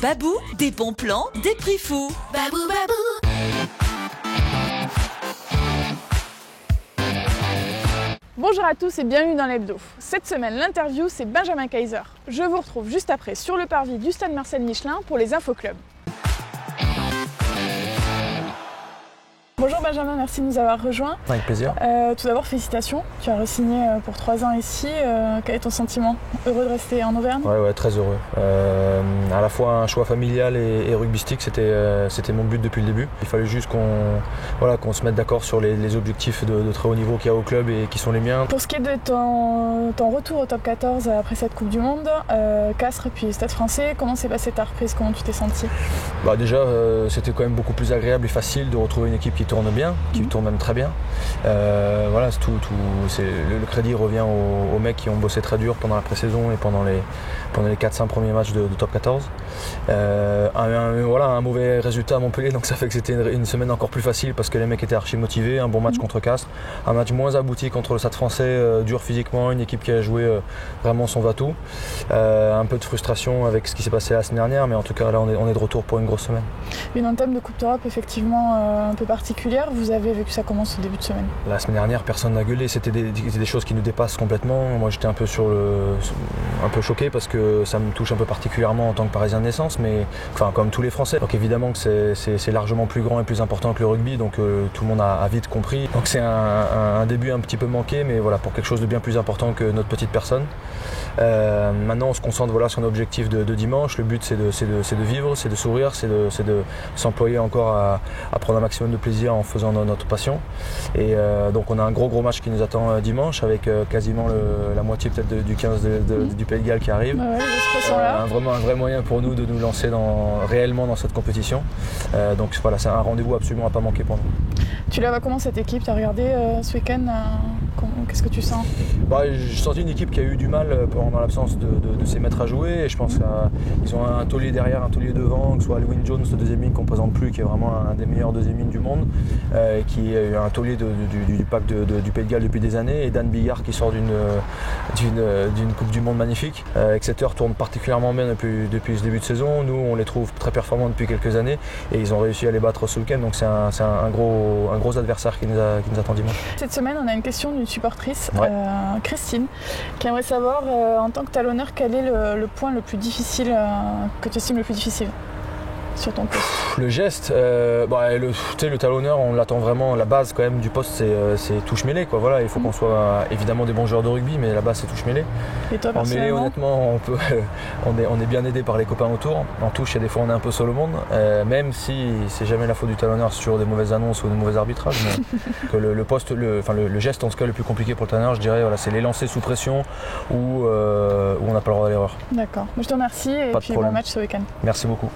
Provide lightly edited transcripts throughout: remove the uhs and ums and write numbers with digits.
Babou, des bons plans, des prix fous. Babou, babou. Bonjour à tous et bienvenue dans l'Hebdo. Cette semaine, l'interview, c'est Benjamin Kaiser. Je vous retrouve juste après sur le parvis du stade Marcel Michelin pour les Infos Club. Bonjour Benjamin, merci de nous avoir rejoints. Avec plaisir. Tout d'abord, félicitations. Tu as re-signé pour 3 ans ici. Quel est ton sentiment? Heureux de rester en Auvergne? Ouais, très heureux. À la fois un choix familial et rugbystique, c'était mon but depuis le début. Il fallait juste qu'on se mette d'accord sur les objectifs de très haut niveau qu'il y a au club et qui sont les miens. Pour ce qui est de ton retour au top 14 après cette Coupe du Monde, Castres puis Stade Français, comment s'est passée ta reprise? Comment tu t'es senti? Déjà, c'était quand même beaucoup plus agréable et facile de retrouver une équipe qui tourne bien, qui tourne même très bien. Le crédit revient aux mecs qui ont bossé très dur pendant la pré-saison et pendant les 4-5 premiers matchs de top 14. Un mauvais résultat à Montpellier, donc ça fait que c'était une semaine encore plus facile parce que les mecs étaient archi motivés. Un bon match contre Castres, un match moins abouti contre le Stade Français, dur physiquement, une équipe qui a joué vraiment son va-tout. Un peu de frustration avec ce qui s'est passé la semaine dernière, mais en tout cas là on est de retour pour une grosse semaine. Une entame de Coupe d'Europe effectivement un peu particulière. Vous avez vécu ça comment ce début de semaine? La semaine dernière, personne n'a gueulé. C'était des choses qui nous dépassent complètement. Moi, j'étais un peu choqué parce que ça me touche un peu particulièrement en tant que Parisien de naissance, mais comme tous les Français. Donc évidemment que c'est largement plus grand et plus important que le rugby, donc tout le monde a vite compris. Donc c'est un début un petit peu manqué, mais voilà, pour quelque chose de bien plus important que notre petite personne. Maintenant, on se concentre sur l'objectif de dimanche. Le but, c'est de vivre, c'est de sourire, c'est de s'employer encore à prendre un maximum de plaisir en faisant notre passion. Et donc on a un gros match qui nous attend dimanche avec quasiment la moitié peut-être du 15 du Pays de Galles qui arrive. Un vrai moyen pour nous de nous lancer réellement dans cette compétition. Donc voilà, c'est un rendez-vous absolument à pas manquer pour nous. Tu la vois comment cette équipe? Tu as regardé ce week-end? Qu'est-ce que tu sens? J'ai senti une équipe qui a eu du mal pendant l'absence de ses maîtres à jouer. Et je pense qu'ils ont un taulier derrière, un taulier devant, que ce soit Alwyn Jones, le deuxième ligne qu'on ne présente plus, qui est vraiment un des meilleurs deuxième lignes du monde, qui est un taulier du pack du Pays de Galles depuis des années, et Dan Bigard qui sort d'une Coupe du Monde magnifique. Exeter tourne particulièrement bien depuis ce début de saison. Nous, on les trouve très performants depuis quelques années et ils ont réussi à les battre ce week-end. Donc c'est un gros adversaire qui nous attend dimanche. Cette semaine, on a une question d'une supportrice, Christine, qui aimerait savoir, en tant que talonneur, quel est le point le plus difficile, que tu estimes le plus difficile sur ton poste? Le geste, le talonneur, on l'attend vraiment. La base quand même du poste, c'est touche mêlée, quoi. Voilà, il faut qu'on soit évidemment des bons joueurs de rugby, mais la base c'est touche mêlée. Et toi, en mêlée, honnêtement, on est bien aidé par les copains autour. En touche, il y a des fois on est un peu seul au monde, même si c'est jamais la faute du talonneur sur des mauvaises annonces ou des mauvais arbitrages. Mais que le geste en tout cas le plus compliqué pour le talonneur, je dirais, c'est les lancers sous pression où on n'a pas le droit à l'erreur. D'accord. Je te remercie et puis bon match ce week-end. Merci beaucoup.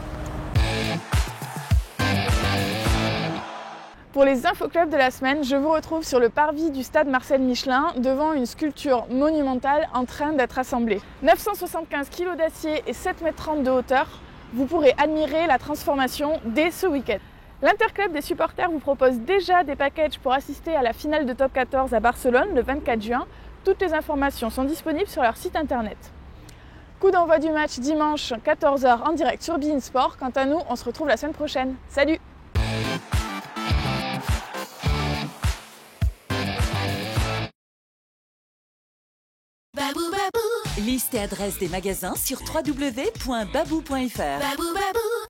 Pour les infoclubs de la semaine, je vous retrouve sur le parvis du stade Marcel Michelin devant une sculpture monumentale en train d'être assemblée. 975 kg d'acier et 7,30 m de hauteur, vous pourrez admirer la transformation dès ce week-end. L'Interclub des supporters vous propose déjà des packages pour assister à la finale de Top 14 à Barcelone le 24 juin. Toutes les informations sont disponibles sur leur site internet. Coup d'envoi du match dimanche 14h en direct sur beIN Sport. Quant à nous, on se retrouve la semaine prochaine. Salut! Babou, babou. Liste et adresse des magasins sur www.babou.fr. Babou, babou.